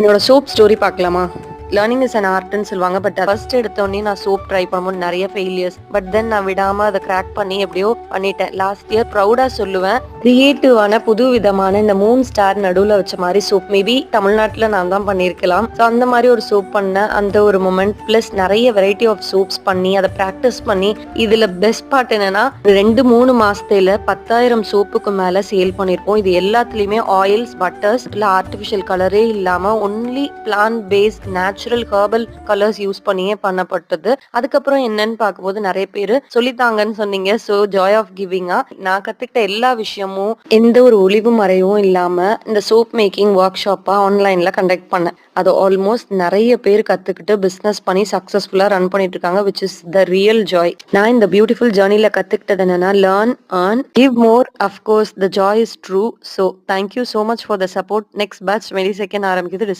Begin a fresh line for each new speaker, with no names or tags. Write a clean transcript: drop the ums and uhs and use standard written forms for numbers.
என்னோட soap story பார்க்கலாமா? Learning is an ஆர்ட்ன்னு சொல்லுவாங்க. பட் ஃபர்ஸ்ட் எடுத்தோடனே நான் சோப் ட்ரை பண்ணும்போது நிறைய ஃபெயிலியர்ஸ். பட் தென் நான் விடாம அதை கிராக் பண்ணி எப்படியோ பண்ணிட்டேன். லாஸ்ட் இயர் ப்ரௌடா சொல்லுவேன், கிரியேட்டிவான புது விதமான இந்த 3 ஸ்டார் நடுவுல வச்ச மாதிரி சோப் மேபி தமிழ்நாட்டுல நான் தான் பண்ணியிருக்கலாம். ஸோ அந்த மாதிரி ஒரு சோப் பண்ணேன். அந்த ஒரு மொமெண்ட் பிளஸ் நிறைய வெரைட்டி ஆஃப் சோப்ஸ் பண்ணி அதை ப்ராக்டிஸ் பண்ணி இதுல பெஸ்ட் பார்ட் என்னன்னா 2-3 மாசத்துல 10,000 சோப்புக்கு மேல சேல் பண்ணிருப்போம். இது எல்லாத்துலயுமே ஆயில்ஸ், பட்டர்ஸ் இல்ல ஆர்டிபிஷியல் கலரே இல்லாம only plant based natural herbal colours use பண்ணியே பண்ணப்பட்டது. அதுக்கப்புறம் என்னன்னு பார்க்கும்போது நிறைய பேரு சொல்லித்தாங்கன்னு சொன்னீங்க. ஸோ ஜாய் ஆஃப் கிவிங்கா நான் கத்துக்கிட்ட எல்லா விஷயமும் எந்த ஒரு ஒளிவு மறைவும் இல்லாம இந்த சோப் மேக்கிங் ஒர்க் ஷாப்பா ஆன்லைன்ல கண்டக்ட் பண்ணேன். அது ஆல்மோஸ்ட் நிறைய பேர் கத்துக்கிட்டு பிசினஸ் பண்ணி சக்சஸ்ஃபுல்லா ரன் பண்ணிட்டு இருக்காங்க, which is the real Joy. நான் இந்த பியூட்டிஃபுல் ஜேர்னில கத்துக்கிட்டது என்னன்னா learn, earn, give more. Of course the joy is true. So thank you so much for the support. Next batch 22nd ஆரம்பிக்குது.